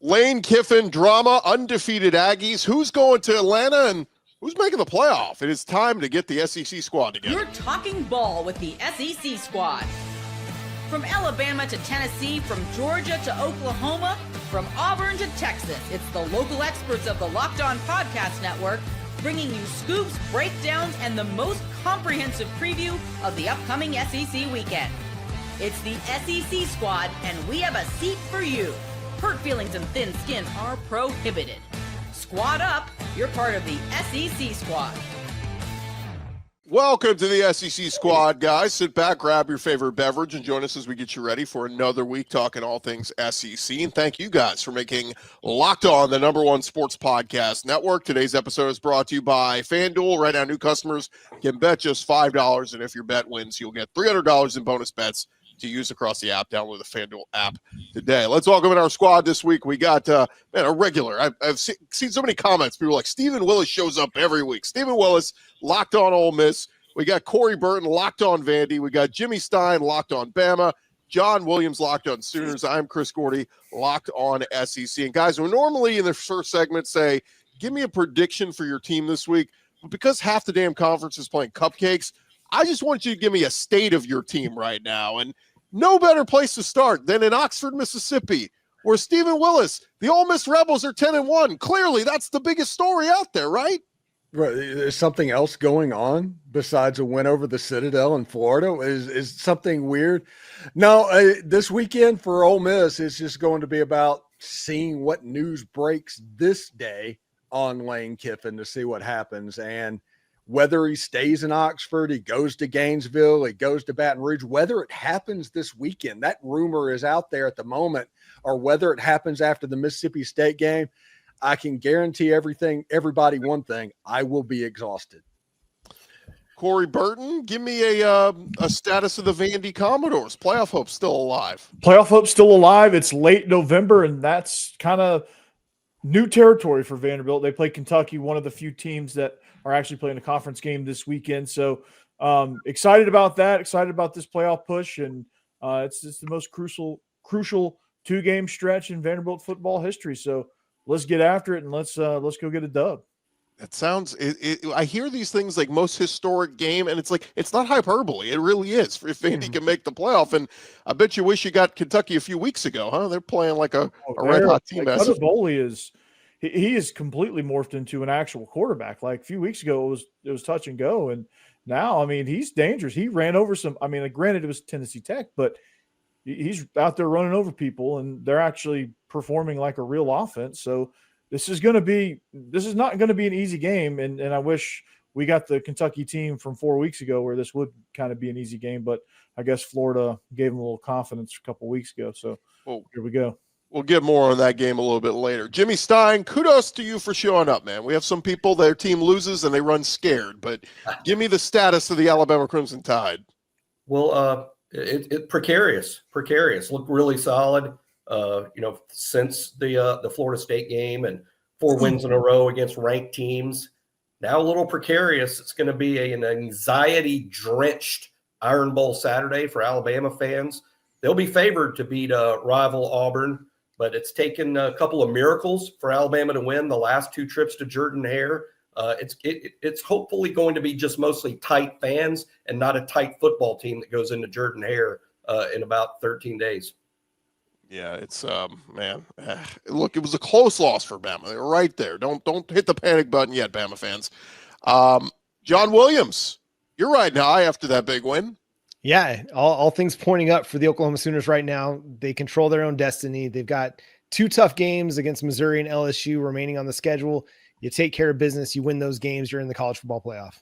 Lane Kiffin drama, undefeated Aggies. Who's going to Atlanta and who's making the playoff? It is time to get the SEC squad together. You're talking ball with the SEC squad. From Alabama to Tennessee, from Georgia to Oklahoma, from Auburn to Texas, it's the local experts of the Locked On Podcast Network bringing you scoops, breakdowns, and the most comprehensive preview of the upcoming SEC weekend. It's the SEC squad, and we have a seat for you. Hurt feelings and thin skin are prohibited. Squad up, you're part of the SEC squad. Welcome to the SEC squad, guys. Sit back, grab your favorite beverage, and join us as we get you ready for another week talking all things SEC. And thank you guys for making Locked On the #1 sports podcast network. Today's episode is brought to you by FanDuel. Right now, new customers can bet just $5, and if your bet wins, you'll get $300 in bonus bets to use across the app. Download the FanDuel app today. Let's welcome in our squad this week. We got a regular. I've seen so many comments. People are like, Stephen Willis shows up every week. Stephen Willis, Locked On Ole Miss. We got Corey Burton, Locked On Vandy. We got Jimmy Stein, Locked On Bama. John Williams, Locked On Sooners. I'm Chris Gordy, Locked On SEC. And guys, we normally in the first segment say, give me a prediction for your team this week. But because half the damn conference is playing cupcakes, I just want you to give me a state of your team right now. And no better place to start than in Oxford, Mississippi, where Stephen Willis, the Ole Miss Rebels are 10-1. Clearly, that's the biggest story out there, right? Right. Is something else going on besides a win over the Citadel in Florida? Is something weird? No, this weekend for Ole Miss is just going to be about seeing what news breaks this day on Lane Kiffin to see what happens. And whether he stays in Oxford, he goes to Gainesville, he goes to Baton Rouge, whether it happens this weekend, that rumor is out there at the moment, or whether it happens after the Mississippi State game, I can guarantee everybody one thing, I will be exhausted. Corey Burton, give me a status of the Vandy Commodores. Playoff hope's still alive. Playoff hope's still alive. It's late November, and that's kind of new territory for Vanderbilt. They play Kentucky, one of the few teams that are actually playing a conference game this weekend. So excited about that, excited about this playoff push. And it's the most crucial two-game stretch in Vanderbilt football history. So let's get after it and let's go get a dub. It sounds I hear these things like most historic game, and it's like it's not hyperbole. It really is if Vandy can make the playoff. And I bet you wish you got Kentucky a few weeks ago, huh? They're playing like a red hot team. Like Bowley he is completely morphed into an actual quarterback. Like a few weeks ago, it was touch and go, and now, I mean, he's dangerous. He ran over some. I mean, granted, it was Tennessee Tech, but he's out there running over people, and they're actually performing like a real offense. So this is not going to be an easy game, and I wish we got the Kentucky team from 4 weeks ago where this would kind of be an easy game, but I guess Florida gave them a little confidence a couple weeks ago. So here we go. We'll get more on that game a little bit later. Jimmy Stein, kudos to you for showing up, man. We have some people, their team loses and they run scared, but give me the status of the Alabama Crimson Tide. Well, it precarious. Looked really solid. Since the Florida State game and 4 wins in a row against ranked teams. Now a little precarious. It's going to be an anxiety-drenched Iron Bowl Saturday for Alabama fans. They'll be favored to beat rival Auburn, but it's taken a couple of miracles for Alabama to win the last 2 trips to Jordan-Hare. It's hopefully going to be just mostly tight fans and not a tight football team that goes into Jordan-Hare in about 13 days. Yeah, it's look, it was a close loss for Bama. They were right there. Don't hit the panic button yet, Bama fans. John Williams, you're riding high after that big win. Yeah, all things pointing up for the Oklahoma Sooners right now. They control their own destiny. They've got 2 tough games against Missouri and LSU remaining on the schedule. You take care of business, you win those games, you're in the college football playoff.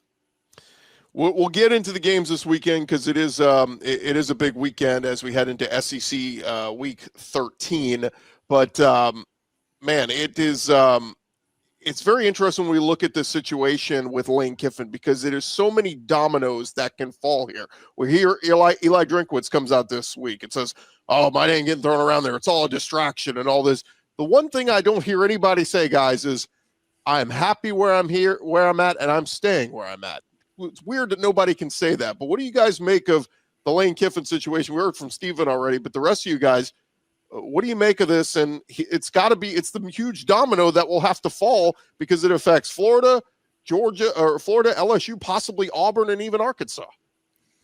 We'll get into the games this weekend because it is a big weekend as we head into SEC Week 13. But man, it's very interesting when we look at this situation with Lane Kiffin because there is so many dominoes that can fall here. We hear Eli Drinkwitz comes out this week. It says, "Oh, my name getting thrown around there. It's all a distraction and all this." The one thing I don't hear anybody say, guys, is I am happy where I'm at, and I'm staying where I'm at. It's weird that nobody can say that, but what do you guys make of the Lane Kiffin situation? We heard from Steven already, but the rest of you guys, What do you make of this? And it's the huge domino that will have to fall because it affects Florida, Georgia, or Florida, LSU, possibly Auburn, and even Arkansas.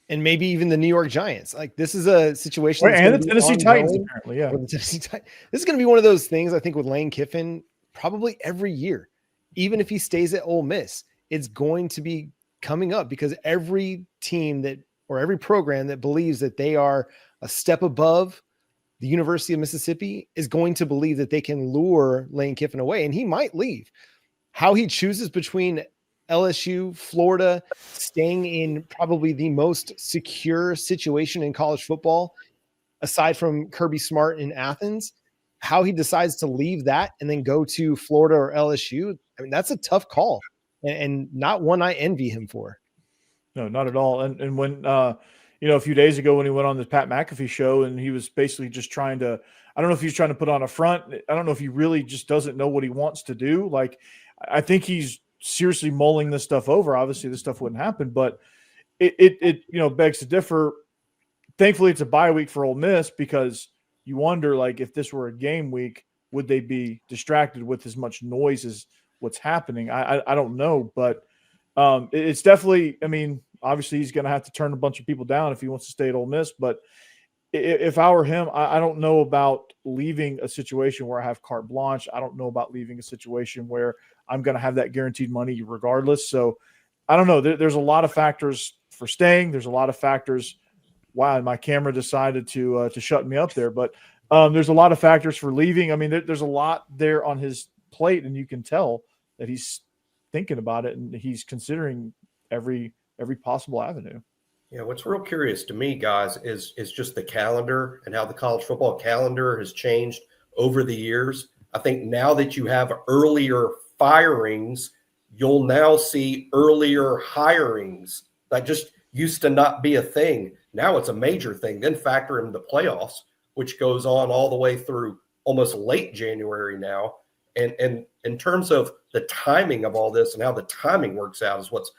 And maybe even the New York Giants. Like, this is a situation. And the Tennessee Titans, apparently, yeah. This is going to be one of those things, I think, with Lane Kiffin, probably every year. Even if he stays at Ole Miss, it's going to be coming up because every team or every program that believes that they are a step above the University of Mississippi is going to believe that they can lure Lane Kiffin away, and he might leave. How he chooses between LSU, Florida, staying in probably the most secure situation in college football, aside from Kirby Smart in Athens, how he decides to leave that and then go to Florida or LSU. I mean, that's a tough call and not one I envy him for. No, not at all. And when, a few days ago when he went on the Pat McAfee show and he was basically just trying to, I don't know if he's trying to put on a front. I don't know if he really just doesn't know what he wants to do. Like, I think he's seriously mulling this stuff over. Obviously this stuff wouldn't happen, but it begs to differ. Thankfully it's a bye week for Ole Miss because you wonder, like, if this were a game week, would they be distracted with as much noise as what's happening? I don't know, but it's definitely, I mean, obviously he's going to have to turn a bunch of people down if he wants to stay at Ole Miss, but if I were him, I don't know about leaving a situation where I have carte blanche. I don't know about leaving a situation where I'm going to have that guaranteed money regardless. So I don't know. There's a lot of factors for staying. There's a lot of factors. Wow, my camera decided to shut me up there. But there's a lot of factors for leaving. I mean, there's a lot there on his plate, and you can tell that he's thinking about it and he's considering every possible avenue. Yeah, what's real curious to me, guys, is just the calendar and how the college football calendar has changed over the years. I think now that you have earlier firings, you'll now see earlier hirings. That just used to not be a thing. Now it's a major thing. Then factor in the playoffs, which goes on all the way through almost late January now. And in terms of the timing of all this and how the timing works out is what's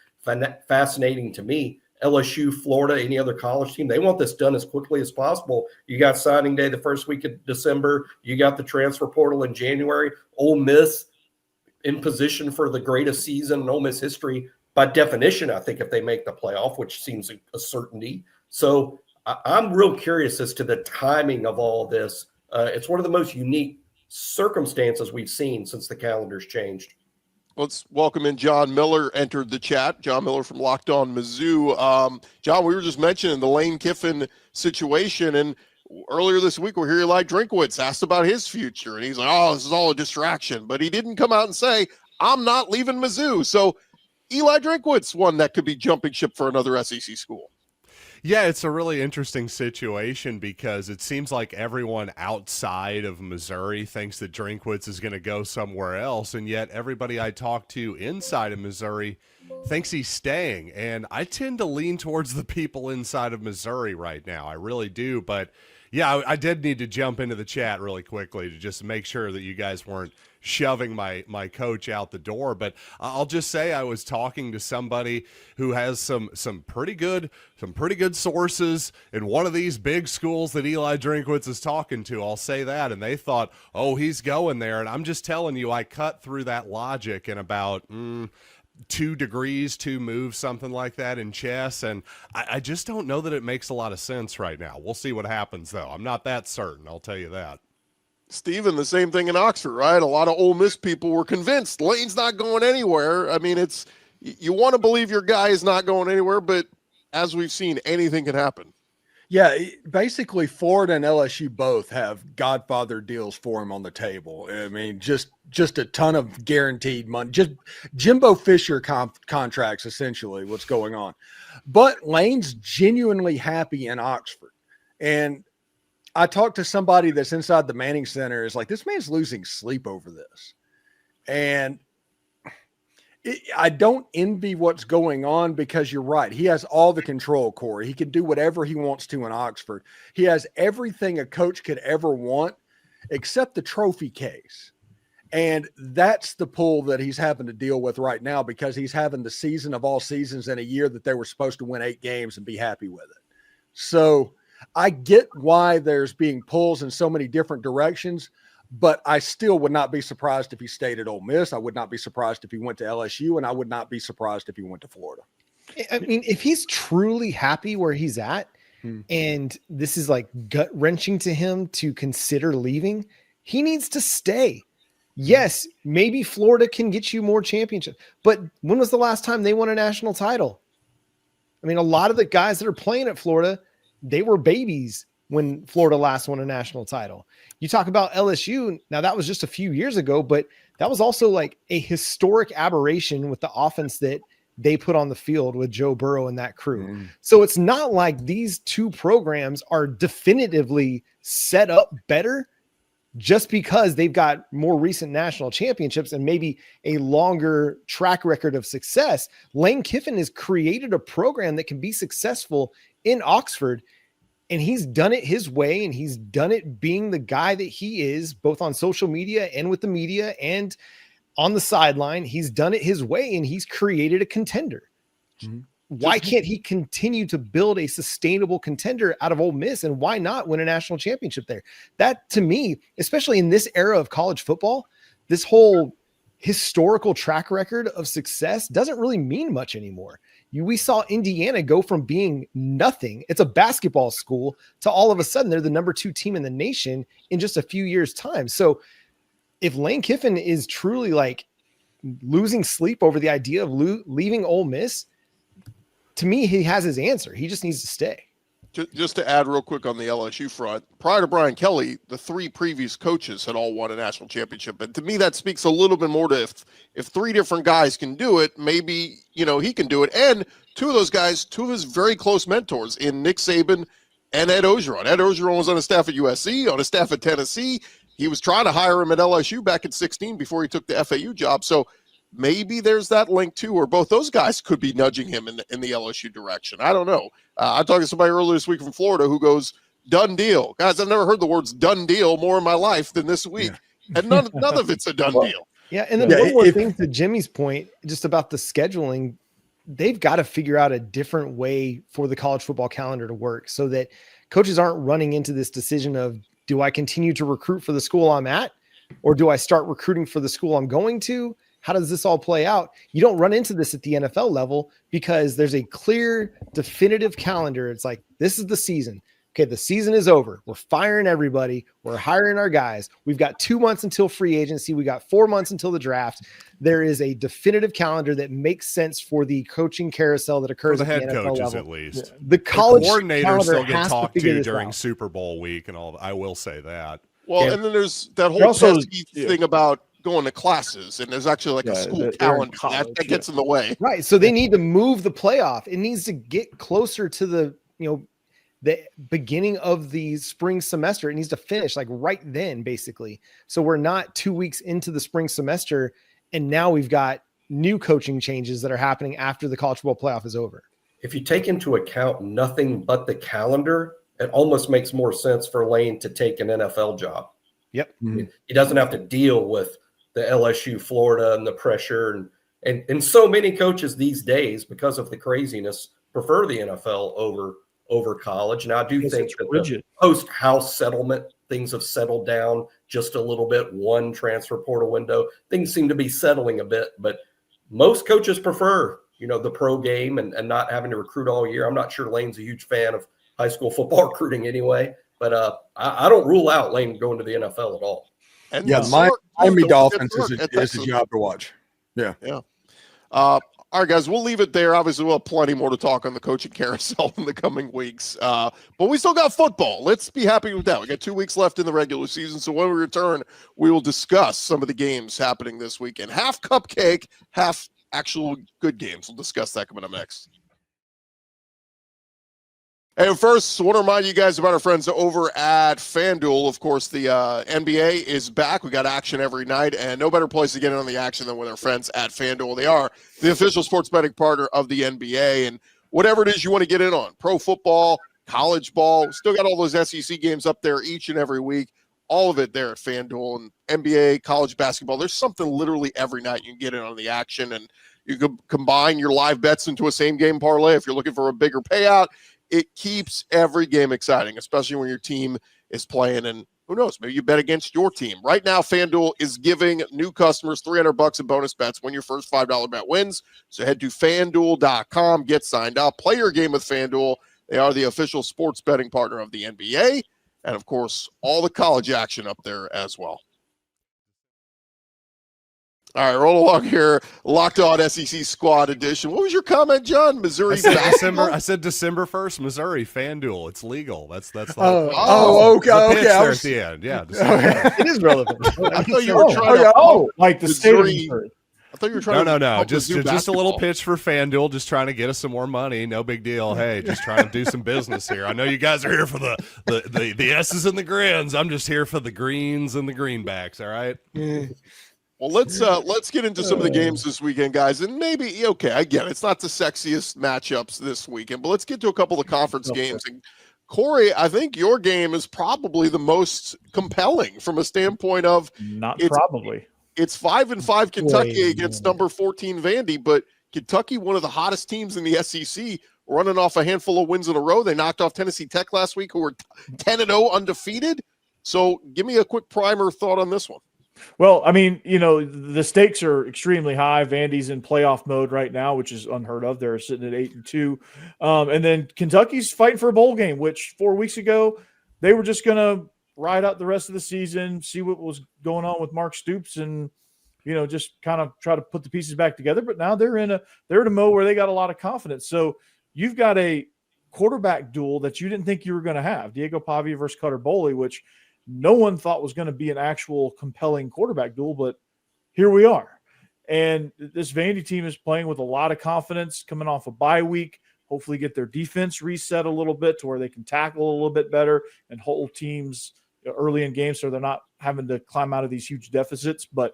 fascinating to me. LSU, Florida, any other college team, they want this done as quickly as possible. You got signing day the first week of December. You got the transfer portal in January. Ole Miss in position for the greatest season in Ole Miss history. By definition, I think if they make the playoff, which seems a certainty. So I'm real curious as to the timing of all this. It's one of the most unique circumstances we've seen since the calendar's changed. Let's welcome in John Miller, entered the chat. John Miller from Locked On Mizzou. John, we were just mentioning the Lane Kiffin situation, and earlier this week we hear Eli Drinkwitz asked about his future, and he's like, oh, this is all a distraction. But he didn't come out and say, I'm not leaving Mizzou. So Eli Drinkwitz, one that could be jumping ship for another SEC school. Yeah, it's a really interesting situation because it seems like everyone outside of Missouri thinks that Drinkwitz is going to go somewhere else, and yet everybody I talk to inside of Missouri thinks he's staying. And I tend to lean towards the people inside of Missouri right now. I really do. But yeah, I did need to jump into the chat really quickly to just make sure that you guys weren't shoving my coach out the door. But I'll just say I was talking to somebody who has some pretty good sources in one of these big schools that Eli Drinkwitz is talking to. I'll say that. And they thought, oh, he's going there. And I'm just telling you, I cut through that logic in about 2 degrees, 2 moves, something like that in chess. And I just don't know that it makes a lot of sense right now. We'll see what happens, though. I'm not that certain. I'll tell you that. Steven, the same thing in Oxford, right? A lot of Ole Miss people were convinced Lane's not going anywhere. I mean, you want to believe your guy is not going anywhere, but as we've seen, anything can happen. Yeah, basically Florida and LSU both have Godfather deals for him on the table. I mean, just a ton of guaranteed money, just Jimbo Fisher contracts, essentially what's going on. But Lane's genuinely happy in Oxford. And I talked to somebody that's inside the Manning Center is like, this man's losing sleep over this. And I don't envy what's going on because you're right. He has all the control, Corey. He can do whatever he wants to in Oxford. He has everything a coach could ever want except the trophy case. And that's the pull that he's having to deal with right now because he's having the season of all seasons in a year that they were supposed to win 8 games and be happy with it. So I get why there's being pulls in so many different directions, but I still would not be surprised if he stayed at Ole Miss. I would not be surprised if he went to LSU, and I would not be surprised if he went to Florida. I mean, if he's truly happy where he's at, and this is like gut wrenching to him to consider leaving, he needs to stay. Yes, maybe Florida can get you more championships, but when was the last time they won a national title? I mean, a lot of the guys that are playing at Florida, they were babies when Florida last won a national title. You talk about LSU. Now that was just a few years ago, but that was also like a historic aberration with the offense that they put on the field with Joe Burrow and that crew. So it's not like these two programs are definitively set up better just because they've got more recent national championships and maybe a longer track record of success. Lane Kiffin has created a program that can be successful in Oxford, and he's done it his way, and he's done it being the guy that he is, both on social media and with the media and on the sideline. He's done it his way, and he's created a contender. Why can't he continue to build a sustainable contender out of Ole Miss, and why not win a national championship there? That, to me, especially in this era of college football, this whole historical track record of success doesn't really mean much anymore. We saw Indiana go from being nothing, it's a basketball school, to all of a sudden they're the number 2 team in the nation in just a few years' time. So if Lane Kiffin is truly like losing sleep over the idea of leaving Ole Miss, to me, he has his answer. He just needs to stay. Just to add real quick on the LSU front, prior to Brian Kelly, the 3 previous coaches had all won a national championship. And to me, that speaks a little bit more to if 3 different guys can do it, maybe, he can do it. And 2 of those guys, 2 of his very close mentors in Nick Saban and Ed Orgeron. Ed Orgeron was on a staff at USC, on a staff at Tennessee. He was trying to hire him at LSU back in 2016 before he took the FAU job. So maybe there's that link too, where both those guys could be nudging him in the LSU direction. I don't know. I talked to somebody earlier this week from Florida who goes, done deal. Guys, I've never heard the words done deal more in my life than this week. Yeah. And none of it's a done deal. Yeah, and then one more thing to Jimmy's point, just about the scheduling, they've got to figure out a different way for the college football calendar to work so that coaches aren't running into this decision of, do I continue to recruit for the school I'm at, or do I start recruiting for the school I'm going to? How does this all play out? You don't run into this at the NFL level because there's a clear, definitive calendar. It's like, this is the season. Okay, the season is over. We're firing everybody. We're hiring our guys. We've got 2 months until free agency. We got 4 months until the draft. There is a definitive calendar that makes sense for the coaching carousel that occurs for the at head the NFL coaches, level. at least. The college coordinators still get has talked to to during out. Super Bowl week and all. I will say that. Well, and then there's that whole thing about going to classes, and there's actually like a school calendar that gets in the way. Right. So they need to move the playoff. It needs to get closer to the beginning of the spring semester. It needs to finish like right then, basically. So we're not 2 weeks into the spring semester, and now we've got new coaching changes that are happening after the college football playoff is over. If you take into account nothing but the calendar, it almost makes more sense for Lane to take an NFL job. Yep. He doesn't have to deal with the LSU, Florida, and the pressure. And so many coaches these days, because of the craziness, prefer the NFL over college. Now, I do think that the post-house settlement, things have settled down just a little bit. One transfer portal window, things seem to be settling a bit. But most coaches prefer, the pro game and not having to recruit all year. I'm not sure Lane's a huge fan of high school football recruiting anyway. But I don't rule out Lane going to the NFL at all. And Miami Dolphins is a job to watch. Yeah. All right, guys, we'll leave it there. Obviously, we'll have plenty more to talk on the coaching carousel in the coming weeks. But we still got football. Let's be happy with that. We got 2 weeks left in the regular season. So when we return, we will discuss some of the games happening this weekend. Half Cupcake, half actual good games. We'll discuss that coming up next. Hey, first, I want to remind you guys about our friends over at FanDuel. Of course, the NBA is back. We got action every night, and no better place to get in on the action than with our friends at FanDuel. They are the official sports betting partner of the NBA, and whatever it is you want to get in on, pro football, college ball, still got all those SEC games up there each and every week, all of it there at FanDuel. And NBA, college basketball, there's something literally every night you can get in on the action, and you can combine your live bets into a same-game parlay if you're looking for a bigger payout. it keeps every game exciting, especially when your team is playing. And who knows, maybe you bet against your team. Right now, FanDuel is giving new customers $300 in bonus bets when your first $5 bet wins. So head to FanDuel.com, get signed up, play your game with FanDuel. They are the official sports betting partner of the NBA. And, of course, all the college action up there as well. All right, roll along here. Locked On SEC Squad Edition. What was your comment, John? Missouri basketball? I said December 1st, Missouri, FanDuel. It's legal. That's okay. the pitch there at the end. Yeah, It is relevant. I thought you were trying to like the state of Missouri. I thought you were trying to No. Just a little pitch for FanDuel, just trying to get us some more money. No big deal. Hey, just trying to do some business here. I know you guys are here for the S's and the grins. I'm just here for the greens and the greenbacks. All right. Well, let's get into some of the games this weekend, guys. And maybe, okay, I get it. It's not the sexiest matchups this weekend, but let's get to a couple of conference games. And Corey, I think your game is probably the most compelling from a standpoint of It's 5-5 Kentucky against number 14 Vandy, but Kentucky, one of the hottest teams in the SEC, running off a handful of wins in a row. They knocked off Tennessee Tech last week, who were 10-0 undefeated. So give me a quick primer thought on this one. Well, I mean, the stakes are extremely high. Vandy's in playoff mode right now, which is unheard of. They're sitting at 8-2. And then Kentucky's fighting for a bowl game, which 4 weeks ago, they were just going to ride out the rest of the season, see what was going on with Mark Stoops and, just kind of try to put the pieces back together. But now they're in a mode where they got a lot of confidence. So you've got a quarterback duel that you didn't think you were going to have. Diego Pavia versus Cutter Boley, which no one thought was going to be an actual compelling quarterback duel, but here we are. And this Vandy team is playing with a lot of confidence coming off a bye week, hopefully get their defense reset a little bit to where they can tackle a little bit better and hold teams early in games so they're not having to climb out of these huge deficits. But,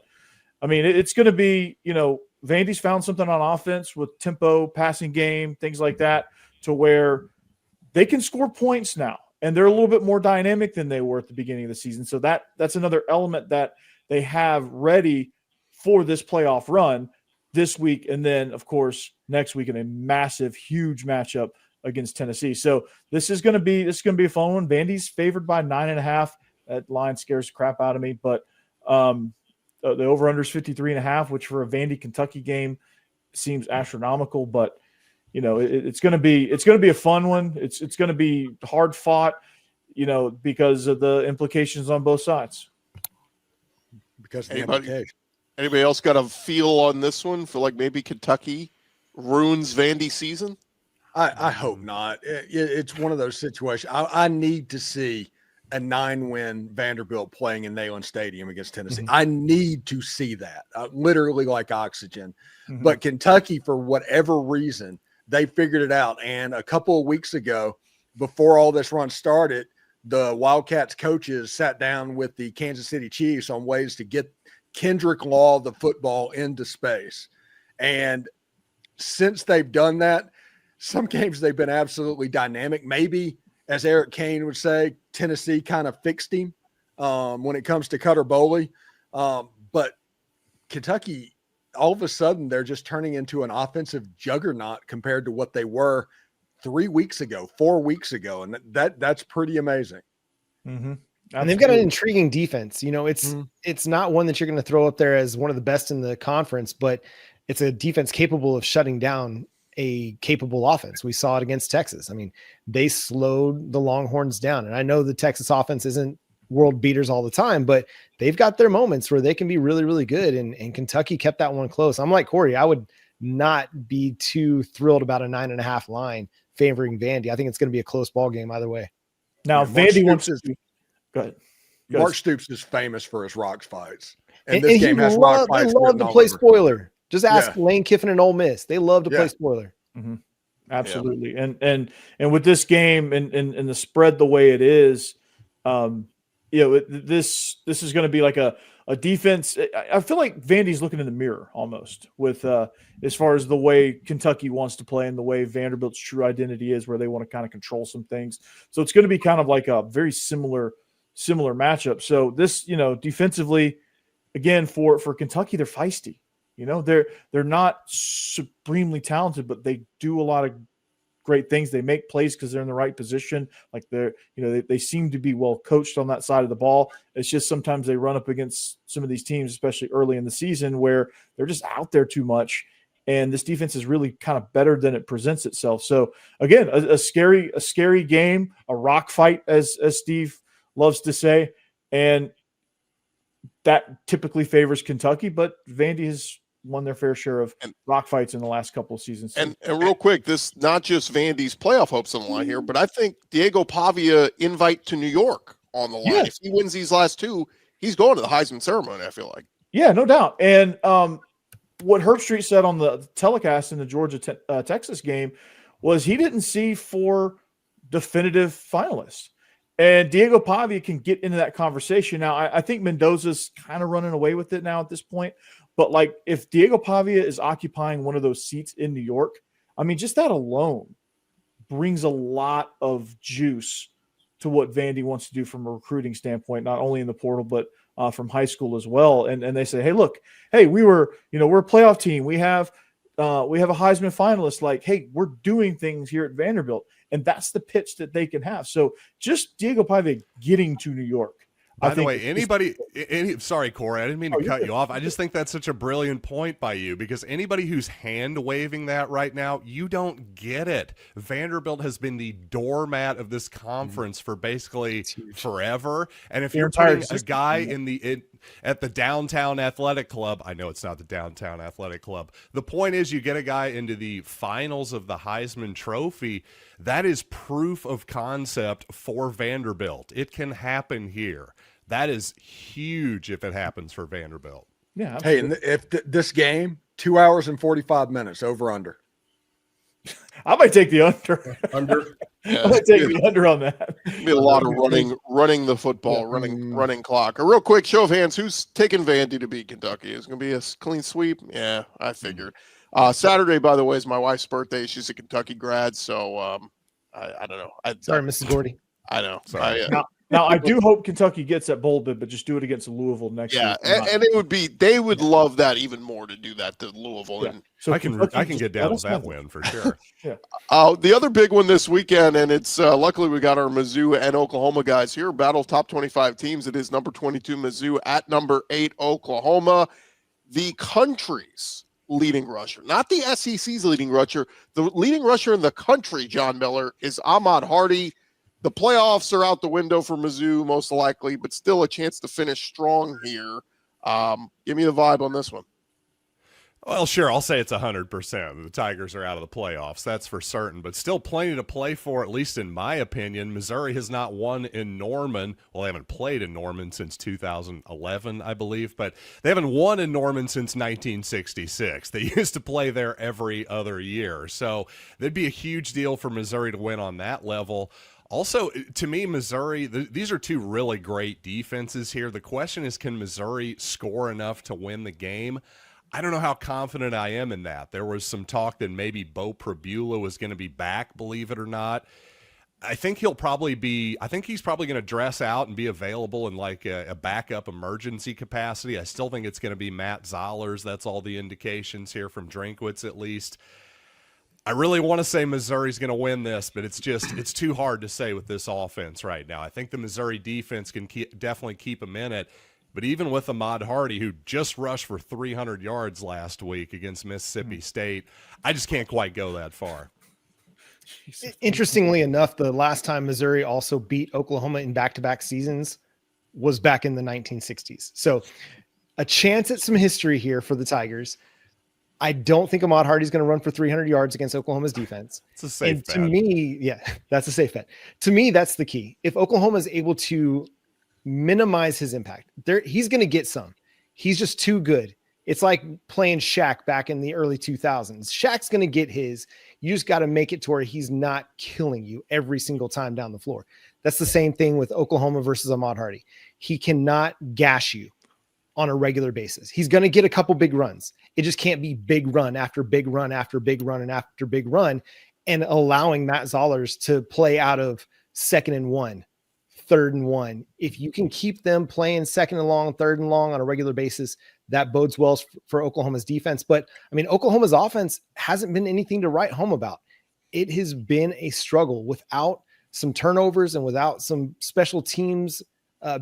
I mean, it's going to be, Vandy's found something on offense with tempo, passing game, things like that, to where they can score points now. And they're a little bit more dynamic than they were at the beginning of the season. So that's another element that they have ready for this playoff run this week. And then, of course, next week in a massive, huge matchup against Tennessee. So this is going to be a fun one. Vandy's favored by 9.5. That line scares the crap out of me. But the over-under is 53.5, which for a Vandy-Kentucky game seems astronomical. But it's going to be a fun one. It's going to be hard fought, because of the implications on both sides. Because of the implications. Anybody else got a feel on this one for like maybe Kentucky ruins Vandy season? I hope not. It's one of those situations. I need to see a 9-win Vanderbilt playing in Neyland Stadium against Tennessee. Mm-hmm. I need to see that, literally like oxygen. Mm-hmm. But Kentucky, for whatever reason, they figured it out. And a couple of weeks ago, before all this run started, the Wildcats coaches sat down with the Kansas City Chiefs on ways to get Kendrick Law, the football, into space. And since they've done that, some games they've been absolutely dynamic. Maybe, as Eric Kane would say, Tennessee kind of fixed him when it comes to Cutter Boley. But Kentucky, all of a sudden, they're just turning into an offensive juggernaut compared to what they were 3 weeks ago, 4 weeks ago. And that's pretty amazing. Mm-hmm. And they've got an intriguing defense. It's not one that you're going to throw up there as one of the best in the conference, but it's a defense capable of shutting down a capable offense. We saw it against Texas. I mean, they slowed the Longhorns down. And I know the Texas offense isn't world beaters all the time, but they've got their moments where they can be really, really good. And Kentucky kept that one close. I'm like Corey, I would not be too thrilled about a 9.5 line favoring Vandy. I think it's going to be a close ball game either way. Now, Vandy wants to go ahead. Mark Stoops is famous for his rocks fights. And this game has rock fights. They love to play spoiler. Just ask Lane Kiffin and Ole Miss. They love to play spoiler. Mm-hmm. Absolutely. Yeah. And with this game and the spread the way it is, this is going to be like a defense. I feel like Vandy's looking in the mirror almost with as far as the way Kentucky wants to play and the way Vanderbilt's true identity is, where they want to kind of control some things. So it's going to be kind of like a very similar matchup. So this, defensively, again, for Kentucky, they're feisty. They're not supremely talented, but they do a lot of great things. They make plays because they're in the right position. Like they seem to be well coached on that side of the ball. It's just sometimes they run up against some of these teams, especially early in the season, where they're just out there too much. And this defense is really kind of better than it presents itself. So again, a scary game, a rock fight, as Steve loves to say. And that typically favors Kentucky, but Vandy has won their fair share of rock fights in the last couple of seasons. And real quick, this not just Vandy's playoff hopes on the line here, but I think Diego Pavia invite to New York on the line. Yes. If he wins these last two, he's going to the Heisman ceremony, I feel like. Yeah, no doubt. And what Herbstreit said on the telecast in the Georgia Texas game was he didn't see 4 definitive finalists. And Diego Pavia can get into that conversation. Now, I think Mendoza's kind of running away with it now at this point. But, like, if Diego Pavia is occupying one of those seats in New York, I mean, just that alone brings a lot of juice to what Vandy wants to do from a recruiting standpoint, not only in the portal, but from high school as well. And they say, hey, look, hey, we're a playoff team. We have a Heisman finalist. Like, hey, we're doing things here at Vanderbilt. And that's the pitch that they can have. So just Diego Pavia getting to New York. By the way, sorry, Corey, I didn't mean to cut you off. I just think that's such a brilliant point by you, because anybody who's hand waving that right now, you don't get it. Vanderbilt has been the doormat of this conference for basically forever. And if you're putting a guy at the downtown athletic club, I know it's not the downtown athletic club. The point is, you get a guy into the finals of the Heisman Trophy. That is proof of concept for Vanderbilt. It can happen here. That is huge if it happens for Vanderbilt. Yeah. Absolutely. Hey, and if this game, 2 hours and 45 minutes, over under. I might take the under. Yeah. I might take the under on that. Be a lot of running the football, running clock. A real quick show of hands, who's taking Vandy to beat Kentucky? Is it going to be a clean sweep? Yeah, I figured. Saturday, by the way, is my wife's birthday. She's a Kentucky grad, so I don't know. Sorry, Mrs. Gordy. I know. Sorry. Now, I do hope Kentucky gets that bowl bid, but just do it against Louisville next year. Yeah, and they would love that even more to do that to Louisville. Yeah. And so I can get down with that win for sure. Yeah. The other big one this weekend, and it's luckily we got our Mizzou and Oklahoma guys here. Battle of top 25 teams. It is number 22 Mizzou at number 8 Oklahoma. The country's leading rusher, not the SEC's leading rusher. The leading rusher in the country, John Miller, is Ahmad Hardy. The playoffs are out the window for Mizzou, most likely, but still a chance to finish strong here. Give me the vibe on this one. Well, sure, I'll say it's 100%. The Tigers are out of the playoffs, that's for certain, but still plenty to play for, at least in my opinion. Missouri has not won in Norman. Well, they haven't played in Norman since 2011, I believe, but they haven't won in Norman since 1966. They used to play there every other year, so that'd be a huge deal for Missouri to win on that level. Also, to me, Missouri, these are two really great defenses here. The question is, can Missouri score enough to win the game? I don't know how confident I am in that. There was some talk that maybe Bo Prabula was going to be back, believe it or not. I think he's probably going to dress out and be available in like a backup emergency capacity. I still think it's going to be Matt Zollers. That's all the indications here from Drinkwitz, at least. I really want to say Missouri's going to win this, but it's too hard to say with this offense right now. I think the Missouri defense can definitely keep them in it. But even with Ahmad Hardy, who just rushed for 300 yards last week against Mississippi State, I just can't quite go that far. Interestingly enough, the last time Missouri also beat Oklahoma in back-to-back seasons was back in the 1960s. So a chance at some history here for the Tigers. I don't think Ahmad Hardy is going to run for 300 yards against Oklahoma's defense. It's a safe bet. To me, yeah, that's a safe bet. To me, that's the key. If Oklahoma is able to minimize his impact, he's going to get some. He's just too good. It's like playing Shaq back in the early 2000s. Shaq's going to get his. You just got to make it to where he's not killing you every single time down the floor. That's the same thing with Oklahoma versus Ahmad Hardy. He cannot gash you on a regular basis. He's going to get a couple big runs. It just can't be big run after big run after big run and after big run, and allowing Matt Zollers to play out of 2nd and 1, 3rd and 1. If you can keep them playing 2nd and long, 3rd and long on a regular basis, that bodes well for Oklahoma's defense. But I mean, Oklahoma's offense hasn't been anything to write home about. it has been a struggle without some turnovers and without some special teams,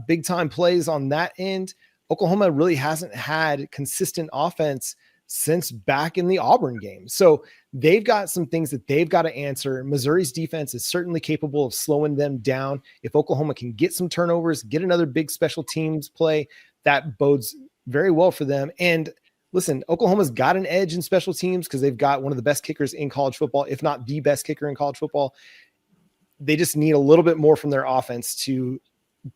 big time plays on that end. Oklahoma really hasn't had consistent offense since back in the Auburn game. So they've got some things that they've got to answer. Missouri's defense is certainly capable of slowing them down. If Oklahoma can get some turnovers, get another big special teams play, that bodes very well for them. And listen, Oklahoma's got an edge in special teams because they've got one of the best kickers in college football, if not the best kicker in college football. They just need a little bit more from their offense to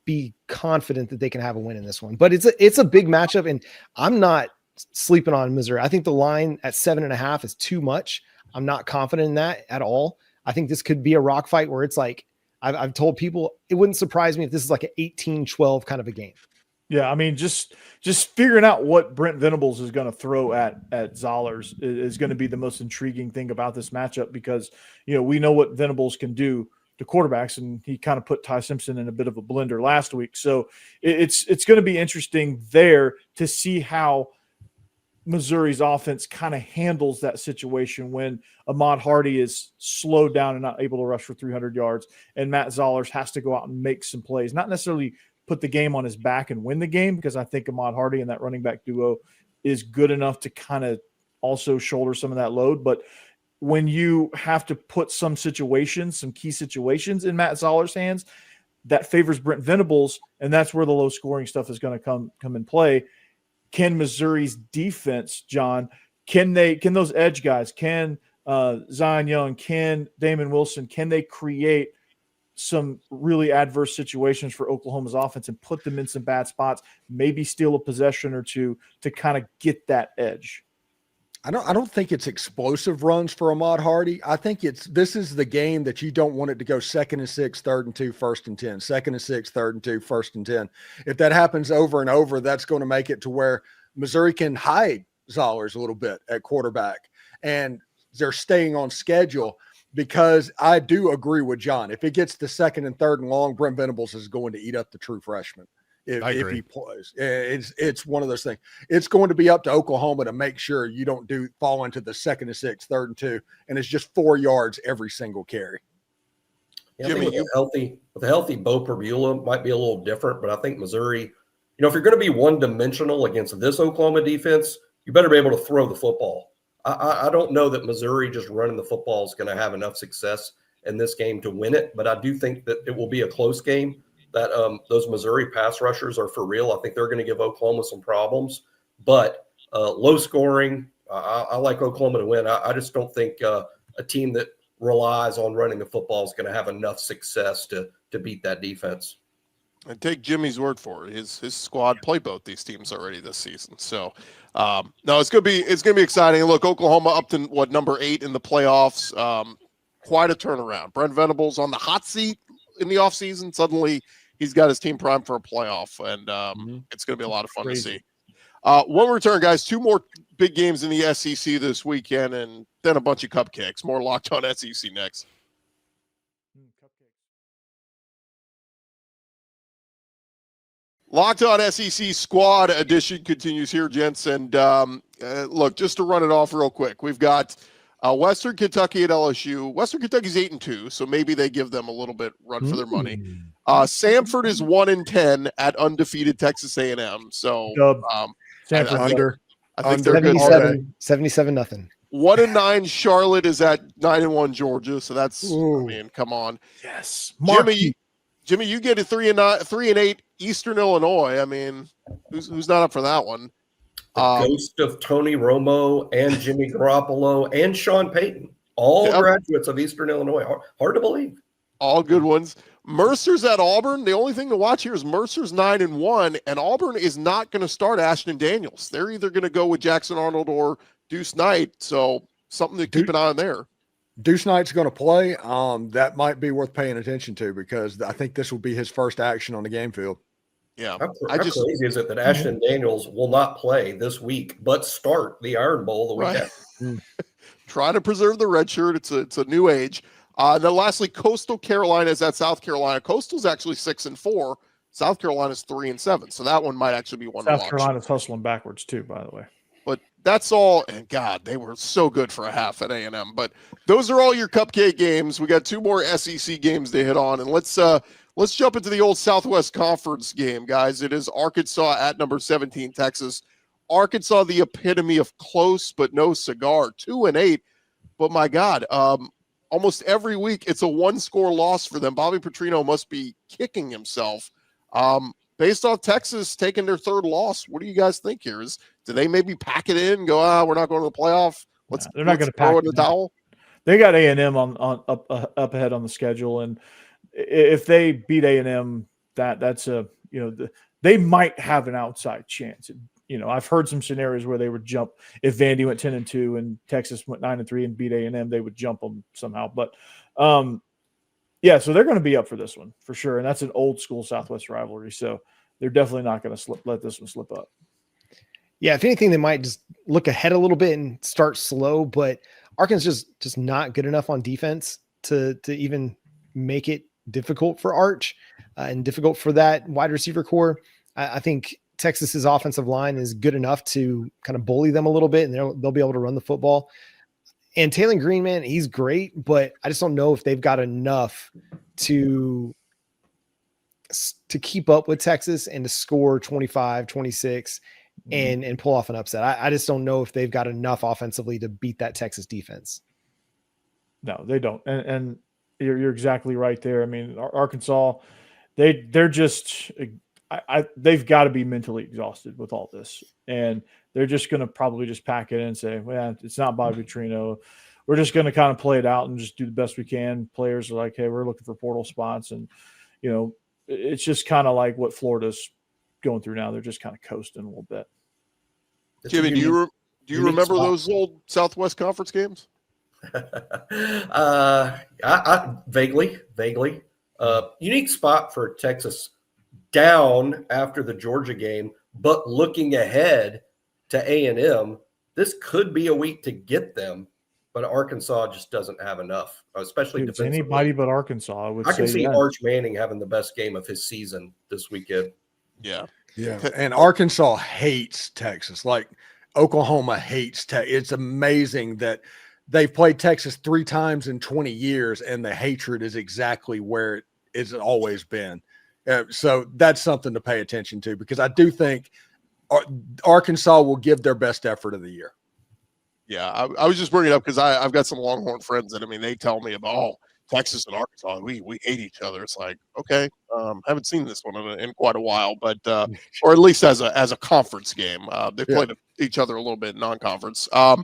be confident that they can have a win in this one. But it's a big matchup, and I'm not sleeping on Missouri. I think the line at 7.5 is too much. I'm not confident in that at all. I think this could be a rock fight where it's like, I've told people it wouldn't surprise me if this is like an 18-12 kind of a game. Yeah, I mean, just figuring out what Brent Venables is going to throw at Zollers is going to be the most intriguing thing about this matchup, because, we know what Venables can do to quarterbacks, and he kind of put Ty Simpson in a bit of a blender last week. So it's going to be interesting there to see how Missouri's offense kind of handles that situation when Ahmad Hardy is slowed down and not able to rush for 300 yards, and Matt Zollers has to go out and make some plays, not necessarily put the game on his back and win the game, because I think Ahmad Hardy and that running back duo is good enough to kind of also shoulder some of that load. But when you have to put some situations, some key situations in Matt Zollers' hands, that favors Brent Venables, and that's where the low scoring stuff is going to come in play. Can Missouri's defense, John, can those edge guys, can Zion Young, can Damon Wilson, can they create some really adverse situations for Oklahoma's offense and put them in some bad spots, maybe steal a possession or two to kind of get that edge? I don't think it's explosive runs for Ahmad Hardy. I think this is the game that you don't want it to go 2nd and 6, 3rd and 2, 1st and 10, 2nd and 6, 3rd and 2, 1st and 10. If that happens over and over, that's going to make it to where Missouri can hide Zollers a little bit at quarterback, and they're staying on schedule, because I do agree with John. If it gets to 2nd and 3rd and long, Brent Venables is going to eat up the true freshman. If he plays, it's one of those things. It's going to be up to Oklahoma to make sure you don't fall into the 2nd and 6, 3rd and 2, and it's just 4 yards every single carry. Yeah, Jimmy, with a healthy Bo Perbula might be a little different, but I think Missouri, if you're going to be one-dimensional against this Oklahoma defense, you better be able to throw the football. I don't know that Missouri just running the football is going to have enough success in this game to win it, but I do think that it will be a close game. That those Missouri pass rushers are for real. I think they're going to give Oklahoma some problems, but low scoring. I like Oklahoma to win. I just don't think a team that relies on running the football is going to have enough success to beat that defense. And take Jimmy's word for it. His squad played both these teams already this season. So no, it's gonna be exciting. Look, Oklahoma up to number 8 in the playoffs. Quite a turnaround. Brent Venables on the hot seat in the offseason. Suddenly he's got his team primed for a playoff, and it's going to be a lot of fun to see. When we return, guys, 2 more big games in the SEC this weekend, and then a bunch of cupcakes. More Locked On SEC next. Locked On SEC Squad Edition continues here, gents. And look, just to run it off real quick, we've got Western Kentucky at LSU. Western Kentucky's 8-2, so maybe they give them a little bit run for their money. Samford is 1-10 at undefeated Texas A&M. So Samford under. I think they're 77-0. 1-9 Charlotte is at 9-1 Georgia. So that's, come on. Yes, Jimmy, you get a 3-8 Eastern Illinois. I mean, who's not up for that one? Ghost of Tony Romo and Jimmy Garoppolo and Sean Payton, all graduates of Eastern Illinois. Hard to believe. All good ones. Mercer's at Auburn. The only thing to watch here is Mercer's 9-1, and Auburn is not going to start Ashton Daniels. They're either going to go with Jackson Arnold or Deuce Knight. So something to keep an eye on there. Deuce Knight's going to play. That might be worth paying attention to, because I think this will be his first action on the game field. Yeah. How crazy is it that Ashton Daniels will not play this week, but start the Iron Bowl the week after? Trying to preserve the red shirt. It's a new age. Then lastly, Coastal Carolina is at South Carolina. Coastal's actually 6-4. South Carolina's 3-7. So that one might actually be one to watch. South Carolina's hustling backwards too, by the way. But that's all. And God, they were so good for a half at A&M. But those are all your Cupcake games. We got 2 more SEC games to hit on, and let's jump into the old Southwest Conference game, guys. It is Arkansas at number 17, Texas. Arkansas, the epitome of close but no cigar, 2-8. But my God, almost every week it's a 1-score loss for them. Bobby Petrino must be kicking himself. Based off Texas taking their 3rd loss, what do you guys think here? Do they maybe pack it in and go, we're not going to the playoff? They're not going to throw in the towel. They got A&M on up ahead on the schedule, and if they beat A&M, that's they might have an outside chance. I've heard some scenarios where they would jump if Vandy went 10-2 and Texas went 9-3 and beat A&M, they would jump them somehow. But so they're going to be up for this one for sure, and that's an old school Southwest rivalry. So they're definitely not going to let this one slip up. Yeah, if anything, they might just look ahead a little bit and start slow, but Arkansas just not good enough on defense to even make it difficult for Arch and difficult for that wide receiver core. I think Texas's offensive line is good enough to kind of bully them a little bit, and they'll be able to run the football. And Taylor Green, man, he's great, but I just don't know if they've got enough to keep up with Texas and to score 25, 26 and pull off an upset. I just don't know if they've got enough offensively to beat that Texas defense. No, they don't. And you're exactly right there. I mean, Arkansas, they're just they've got to be mentally exhausted with all this, and they're just going to probably just pack it in and say, well, it's not Bobby Petrino. We're just going to kind of play it out and just do the best we can. Players are like, hey, we're looking for portal spots, and it's just kind of like what Florida's going through now. They're just kind of coasting a little bit. Jimmy, do you remember those old Southwest Conference games? I vaguely. Unique spot for Texas, down after the Georgia game, but looking ahead to A&M, this could be a week to get them, but Arkansas just doesn't have enough, especially defensively. Anybody but Arkansas, I can see Arch Manning having the best game of his season this weekend. Yeah. And Arkansas hates Texas. Like Oklahoma hates Texas. It's amazing that they've played Texas 3 times in 20 years, and the hatred is exactly where it's always been. So that's something to pay attention to, because I do think Arkansas will give their best effort of the year. Yeah, I was just bringing it up because I've got some Longhorn friends that, they tell me about Texas and Arkansas. We hate each other. It's like, okay, haven't seen this one in quite a while, but or at least as a conference game. They played each other a little bit in non-conference. All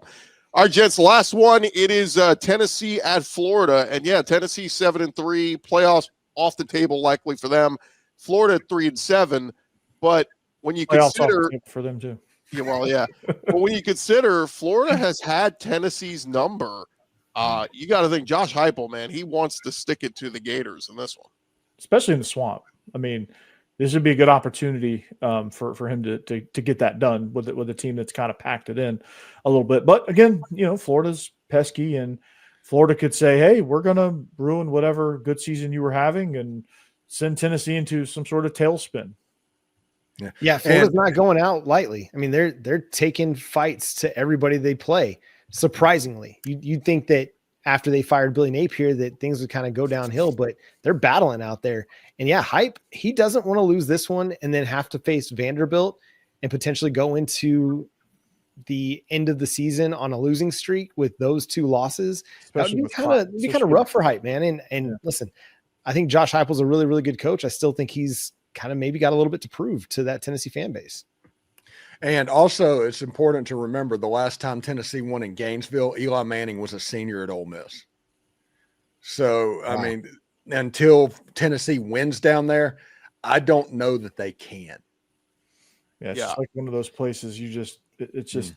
right, gents, last one. It is Tennessee at Florida, and Tennessee 7-3, playoffs off the table likely for them. Florida 3-7, but when you consider for them too. Yeah, well, yeah. But when you consider Florida has had Tennessee's number, you got to think Josh Heupel, man, he wants to stick it to the Gators in this one, especially in the swamp. This would be a good opportunity for him to get that done with a team that's kind of packed it in a little bit. But again, Florida's pesky, and Florida could say, hey, we're going to ruin whatever good season you were having and send Tennessee into some sort of tailspin. Yeah, Florida's not going out lightly. They're taking fights to everybody they play. Surprisingly, you'd think that after they fired Billy Napier that things would kind of go downhill, but they're battling out there. And Hype, he doesn't want to lose this one and then have to face Vanderbilt and potentially go into the end of the season on a losing streak with those 2 losses. That would be kind of rough for Hype, man. And listen, I think Josh Heupel's a really, really good coach. I still think he's kind of maybe got a little bit to prove to that Tennessee fan base. And also, it's important to remember the last time Tennessee won in Gainesville, Eli Manning was a senior at Ole Miss. So, wow. Until Tennessee wins down there, I don't know that they can. Yeah, it's like one of those places it's just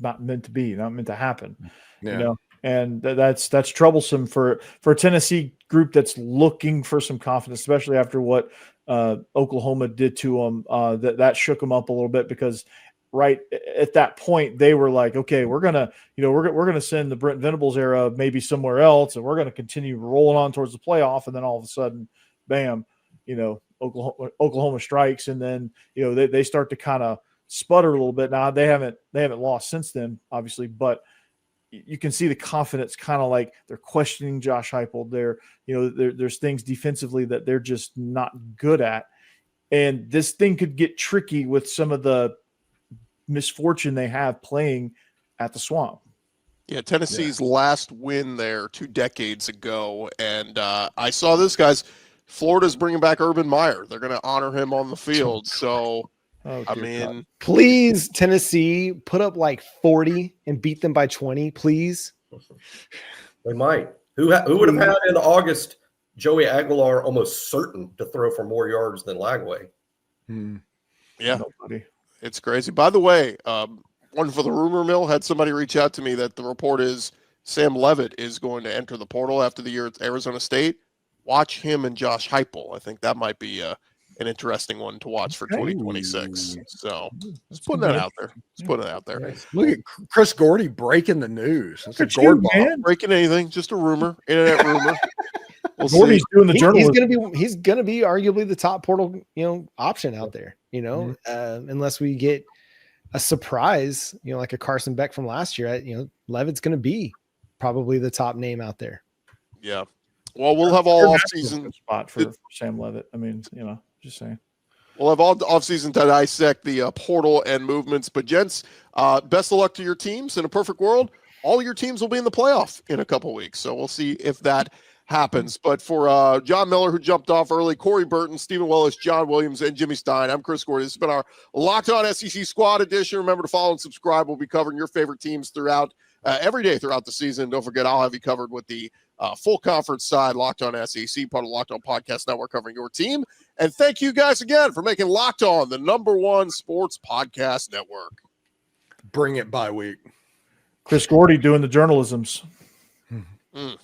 not meant to be, not meant to happen. Yeah. And that's troublesome for a Tennessee group that's looking for some confidence, especially after what Oklahoma did to them. That shook them up a little bit, because right at that point they were like, okay, we're gonna send the Brent Venables era maybe somewhere else, and we're gonna continue rolling on towards the playoff, and then all of a sudden, bam, Oklahoma strikes, and then they start to kind of sputter a little bit. Now they haven't lost since then, obviously, but you can see the confidence, kind of like they're questioning Josh Heupel. There's things defensively that they're just not good at. And this thing could get tricky with some of the misfortune they have playing at the Swamp. Yeah, Tennessee's last win there 2 decades ago. And I saw this, guys. Florida's bringing back Urban Meyer. They're going to honor him on the field. So, I mean. God. Please, Tennessee, put up like 40 and beat them by 20, please. They might. Who would have had in August Joey Aguilar almost certain to throw for more yards than Lagway? Yeah, Nobody. It's crazy. By the way, one for the rumor mill, had somebody reach out to me that the report is Sam Leavitt is going to enter the portal after the year at Arizona State. Watch him and Josh Heupel. I think that might be an interesting one to watch for 2026. So just putting that out there. Just putting it out there. Nice. Look at Chris Gordy breaking the news. That's a Look at Gord you, bomb. man. Breaking anything, just a rumor, internet rumor. We'll Gordy's see. doing the journalism. He's gonna be arguably the top portal, option out there, unless we get a surprise, like a Carson Beck from last year. Levitt's gonna be probably the top name out there. Yeah. Well, we'll have all offseason spot for Sam Leavitt. I mean, just saying. We'll have all offseason to dissect the portal and movements. But, gents, best of luck to your teams. In a perfect world, all your teams will be in the playoff in a couple weeks. So we'll see if that happens. But for John Miller, who jumped off early, Corey Burton, Stephen Willis, John Williams, and Jimmy Stein, I'm Chris Gordy. This has been our Locked On SEC Squad edition. Remember to follow and subscribe. We'll be covering your favorite teams throughout every day throughout the season. Don't forget, I'll have you covered with the full conference side, Locked On SEC, part of the Locked On Podcast Network, covering your team. And thank you guys again for making Locked On the #1 sports podcast network. Bring it by week. Chris Gordy doing the journalisms. Mm.